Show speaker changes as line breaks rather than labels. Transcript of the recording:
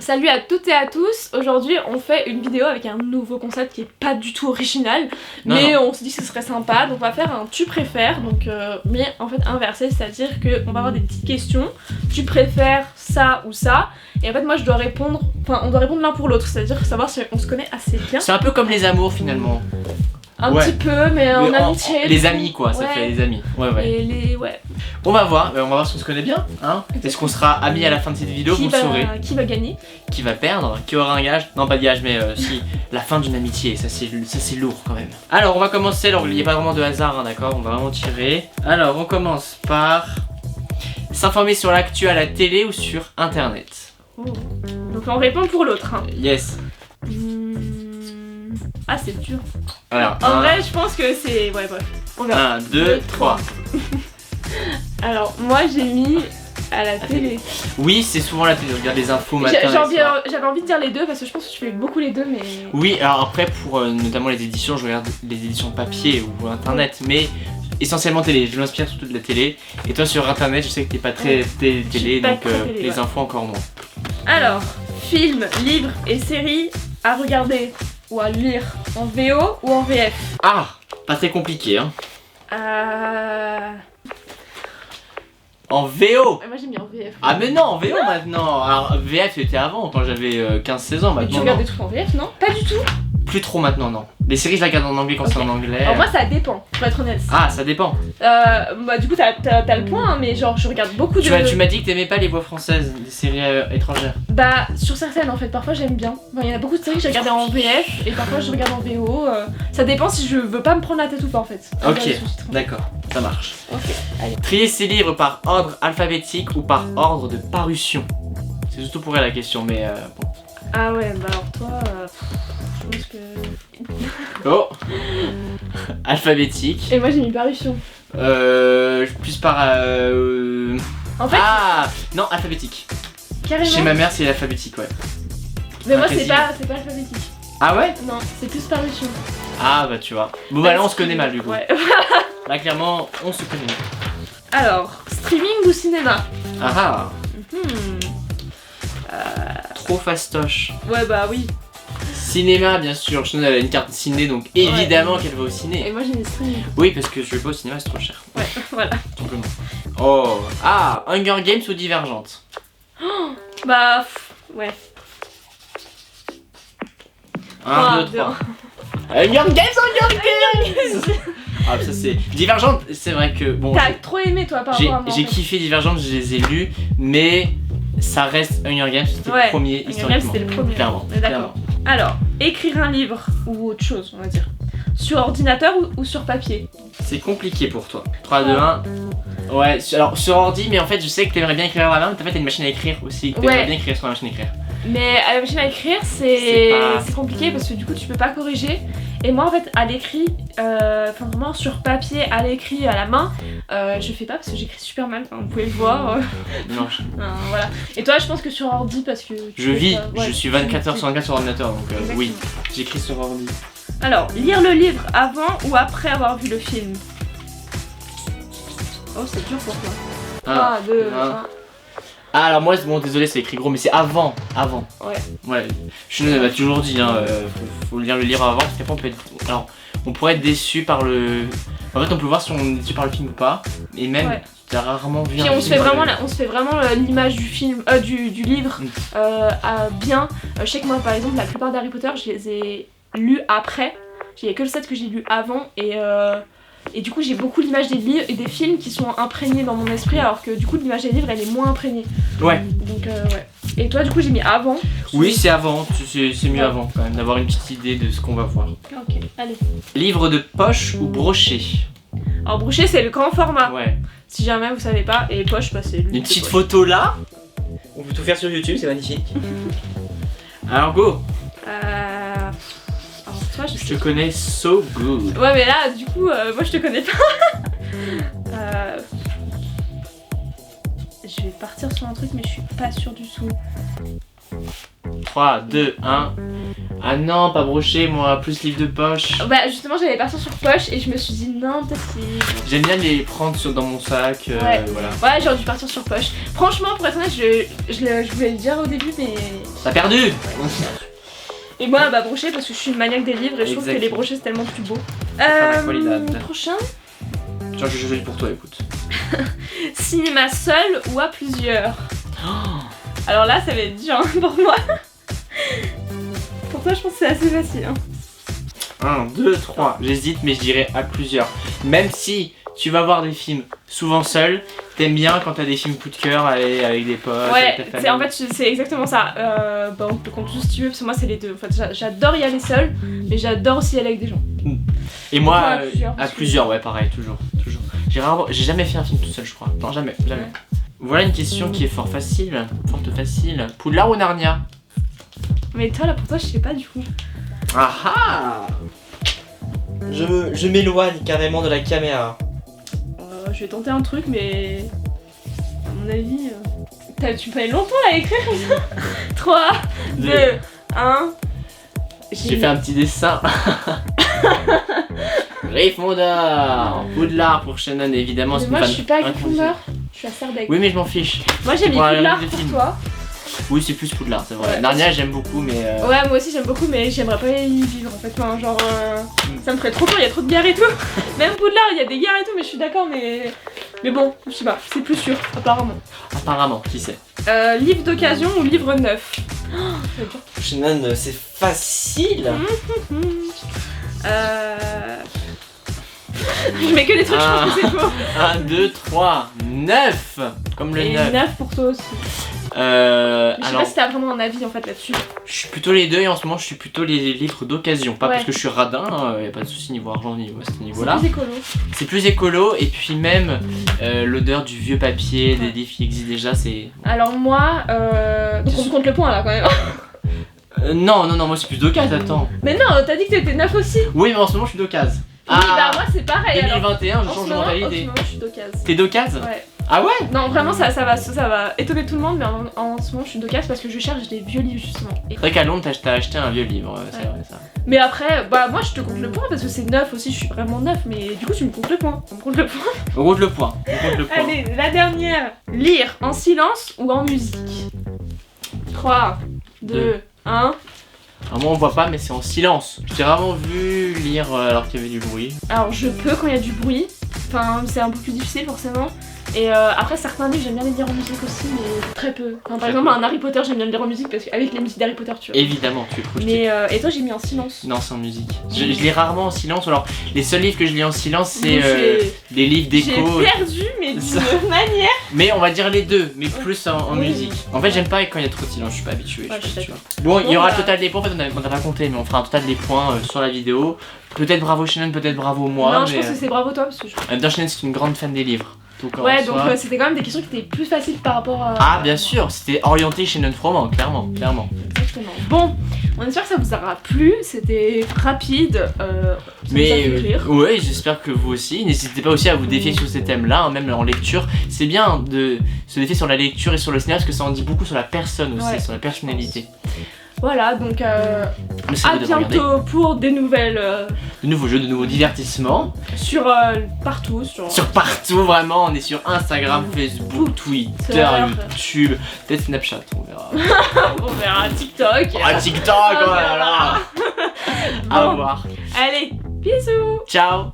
Salut à toutes et à tous, aujourd'hui on fait une vidéo avec un nouveau concept qui est pas du tout original, mais on se dit que ce serait sympa, donc on va faire un tu préfères, donc, mais en fait inversé, c'est-à-dire qu'on va avoir des petites questions, tu préfères ça ou ça, et en fait moi je dois répondre, enfin on doit répondre l'un pour l'autre, c'est-à-dire savoir si on se connaît assez bien.
C'est un peu comme les amours finalement.
Un petit peu, mais en amitié.
Les amis quoi, ça fait les amis. Ouais.
Et les... ouais.
On va voir si on se connaît bien. Hein. Est-ce qu'on sera amis à la fin de cette vidéo, vous le saurez.
Qui va gagner?
Qui va perdre? Qui aura un gage? Non pas de gage, mais si, la fin d'une amitié, ça c'est lourd quand même. Alors on va commencer, alors il n'y a pas vraiment de hasard, hein, d'accord? On va vraiment tirer. Alors on commence par s'informer sur l'actu à la télé ou sur internet.
Oh. Donc on répond pour l'autre. Hein.
Yes.
Ah c'est dur.
Alors,
en vrai je pense que c'est... Ouais bref.
1, 2, 3.
Alors moi j'ai mis à la télé.
Oui c'est souvent la télé, on regarde les infos matin.
J'avais envie de dire les deux parce que je pense que je fais beaucoup les deux mais...
Oui alors après pour notamment les éditions, je regarde les éditions papier ou internet mais essentiellement télé, je m'inspire surtout de la télé. Et toi sur internet je sais que t'es pas très télé donc les infos encore moins. Alors,
film, livre et séries à regarder ou à lire en VO ou en VF?
Ah, pas très compliqué hein. En VO.
Moi j'ai mis en VF.
Ah mais non, en VO maintenant. Alors VF c'était avant quand j'avais 15-16 ans maintenant.
Mais tu regardes des trucs en VF non? Pas du tout.
Plus trop maintenant non. Les séries je les regarde en anglais quand c'est en anglais.
Alors moi ça dépend, pour être honnête.
Ah ça dépend.
Bah du coup t'as le point hein, mais genre je regarde beaucoup de...
Tu m'as dit que t'aimais pas les voix françaises, des séries étrangères.
Bah sur certaines en fait, parfois j'aime bien. Il y en a beaucoup de séries que j'ai regardées en VF et parfois je regarde en VO. Ça dépend si je veux pas me prendre la tête ou pas en fait.
Ok, d'accord, ça marche.
Ok, allez.
Trier ses livres par ordre alphabétique ou par ordre de parution. C'est surtout pour elle la question mais bon.
Ah ouais bah alors toi... je pense que...
Oh. Alphabétique.
Et moi j'ai mis parution.
Plus par...
En fait...
Ah non, alphabétique.
Carrément.
Chez ma mère c'est alphabétique, ouais.
Mais moi c'est pas alphabétique.
Ah ouais?
Non, c'est plus parution.
Ah bah tu vois. Bon bah là on se connaît mal du coup.
Ouais.
Là clairement on se connaît mal.
Alors, streaming ou cinéma?
Ah Trop fastoche.
Ouais bah oui.
Cinéma bien sûr, Chanel a une carte ciné donc évidemment qu'elle va au ciné.
Et moi j'ai mis streaming.
Oui parce que je vais pas au cinéma, c'est trop cher.
Ouais, voilà.
Tout simplement. Oh. Ah, Hunger Games ou Divergente?
Oh, bah ouais.
1, 2, 3. Hunger Games. Ah ça c'est... Divergente, c'est vrai que bon...
T'as trop aimé toi par rapport à moi.
J'ai kiffé Divergente, je les ai lus, mais ça reste Hunger Games, c'était le premier historiquement.
C'était le premier.
Clairement.
D'accord. Alors, écrire un livre ou autre chose, on va dire. Sur ordinateur ou sur papier?
C'est compliqué pour toi. 3, 2, 1. Ouais, alors sur ordi, mais en fait je sais que t'aimerais bien écrire à la main, mais en fait t'as une machine à écrire aussi, que t'aimerais bien écrire sur la machine à écrire.
Mais à la machine à écrire c'est compliqué parce que du coup tu peux pas corriger. Et moi en fait à l'écrit, enfin vraiment sur papier, à l'écrit, à la main, je fais pas parce que j'écris super mal, vous pouvez le voir.
Non.
Voilà. Et toi je pense que sur ordi parce que...
je suis 24 heures sur 24 sur ordinateur donc oui, j'écris sur ordi.
Alors, lire le livre avant ou après avoir vu le film? Oh c'est dur pour toi. 1, 2, 1.
Ah alors moi, bon désolé c'est écrit gros mais c'est avant. Ouais. Je m'a toujours dit hein, faut lire le livre avant parce qu'après on peut être... Alors on pourrait être déçu par le... En fait on peut voir si on est déçu par le film ou pas. Et même t'as rarement vu un film.
On se fait vraiment l'image du film, du livre bien. Je sais que moi par exemple la plupart d'Harry Potter je les ai lus après. Il y a que le 7 que j'ai lu avant et du coup j'ai beaucoup l'image des livres et des films qui sont imprégnés dans mon esprit alors que du coup l'image des livres elle est moins imprégnée.
Ouais.
Donc ouais. Et toi du coup j'ai mis avant.
Oui c'est avant, c'est mieux avant quand même d'avoir une petite idée de ce qu'on va voir.
Ok, allez.
Livre de poche ou brochet?
Alors brochet c'est le grand format.
Ouais.
Si jamais vous savez pas, et poche bah c'est
une petite photo là. On peut tout faire sur YouTube, c'est magnifique. Alors go.
Toi,
je te connais so good.
Ouais mais là du coup moi je te connais pas. Je vais partir sur un truc mais je suis pas sûre du tout.
3, 2, 1. Ah non, pas broché, moi, plus livre de poche.
Bah justement j'allais partir sur poche et je me suis dit non peut-être qu'il...
J'aime bien les prendre dans mon sac,
ouais.
Voilà.
Ouais, j'aurais dû partir sur poche. Franchement, pour être honnête, je voulais le dire au début, mais...
T'as perdu.
Ouais, et moi, bah brocher parce que je suis une maniaque des livres et je trouve que les brochets c'est tellement plus beau. Prochain.
Tiens, je joue pour toi, écoute.
Cinéma seul ou à plusieurs. Alors là, ça va être dur hein, pour moi. Pour toi, je pense que c'est assez facile.
1, 2, 3. J'hésite, mais je dirais à plusieurs. Même si tu vas voir des films souvent seul, t'aimes bien quand t'as des films coup de cœur avec des potes.
Ouais, en fait, c'est exactement ça. Bah, on peut compter tout si tu veux, parce que moi, c'est les deux. En fait, j'adore y aller seul, mais j'adore aussi y aller avec des gens.
Et moi, à plusieurs, ouais, pareil, toujours. J'ai jamais fait un film tout seul, je crois. Non, jamais. Ouais. Voilà une question qui est fort facile. Poudlard ou Narnia?
Mais toi, là, pour toi, je sais pas du coup.
Ah ah! Je m'éloigne carrément de la caméra.
Je vais tenter un truc, mais à mon avis, tu peux aller longtemps à écrire comme ça. 3, 2, 1.
J'ai fait un petit dessin. Gryffondor, Poudlard pour Shannon évidemment.
Mais moi je suis pas Gryffondor, je suis à Serdaigle.
Oui mais je m'en fiche.
Moi j'ai mis Poudlard pour toi.
Oui c'est plus Poudlard c'est vrai.
Ouais,
Narnia j'aime beaucoup mais...
Ouais moi aussi j'aime beaucoup mais j'aimerais pas y vivre en fait. Enfin, genre ça me ferait trop peur, il y a trop de guerres et tout. Même Poudlard il y a des guerres et tout mais je suis d'accord mais bon je sais pas, c'est plus sûr apparemment.
Apparemment, qui sait.
Livre d'occasion ou livre neuf?
Shannon c'est facile.
Je mets que des trucs, je pense que c'est faux.
1, 2, 3, 9. Comme le 9.
Et 9 pour toi aussi. Mais je sais pas si t'as vraiment un avis en fait là-dessus.
Je suis plutôt les deux et en ce moment je suis plutôt les livres d'occasion. Pas parce que je suis radin, y a pas de soucis niveau argent niveau à ce niveau-là.
C'est plus écolo. C'est plus écolo
et puis même l'odeur du vieux papier, des livres qui existent déjà, c'est...
Alors moi, donc on compte le point là quand même.
Non, moi c'est plus d'occasion, attends.
Mais non, t'as dit que t'étais 9 aussi.
Oui mais en ce moment je suis d'occasion.
Oui bah moi c'est pareil
2021 je change de mentalité.
En ce moment je suis d'occasion.
T'es d'occasion?
Ouais.
Ah ouais?
Non vraiment ça va étonner tout le monde mais en ce moment je suis d'occasion parce que je cherche des vieux livres justement.
C'est vrai qu'à Londres t'as acheté un vieux livre, c'est vrai ça.
Mais après, bah moi je te compte le point parce que c'est 9 aussi, je suis vraiment 9 mais du coup tu me comptes le point. On me compte le point.
On compte le point.
Allez, la dernière. Lire en silence ou en musique? 3, 2, 1.
Alors moi on voit pas mais c'est en silence. Je t'ai rarement vu lire alors qu'il y avait du bruit.
Alors je peux quand il y a du bruit. Enfin c'est un peu plus difficile forcément. Et après certains livres j'aime bien les lire en musique aussi mais très peu. Enfin, par exemple un Harry Potter j'aime bien le lire en musique parce qu'avec les musiques d'Harry Potter tu vois.
Évidemment tu es projeté.
Mais et toi j'ai mis en silence.
Non c'est en musique. Je lis rarement en silence. Alors les seuls livres que je lis en silence c'est des livres d'écho.
J'ai perdu mais d'une manière.
Mais on va dire les deux mais plus en musique. En fait j'aime pas quand il y a trop de silence, je suis pas habitué. Bon il y aura le total des points, en fait on a pas compté mais on fera un total des points sur la vidéo. Peut-être bravo Shannon, peut-être bravo moi.
Non je pense que c'est bravo toi parce que
Shannon c'est une grande fan des livres.
Donc c'était quand même des questions qui étaient plus faciles par rapport à...
Ah bien sûr, c'était orienté Shannon Froment, clairement.
Exactement. Bon, on espère que ça vous aura plu, c'était rapide.
Mais ouais, j'espère que vous aussi. N'hésitez pas aussi à vous défier sur ces thèmes-là, hein, même en lecture. C'est bien de se défier sur la lecture et sur le cinéma parce que ça en dit beaucoup sur la personne aussi, sur la personnalité. Voilà, donc à bientôt pour des nouvelles... de nouveaux jeux, de nouveaux divertissements. Sur partout. Sur partout, vraiment. On est sur Instagram, Facebook, Twitter, YouTube, peut-être Snapchat, on verra. On verra TikTok. Ah TikTok, oh là là. Bon. À voir. Allez, bisous. Ciao.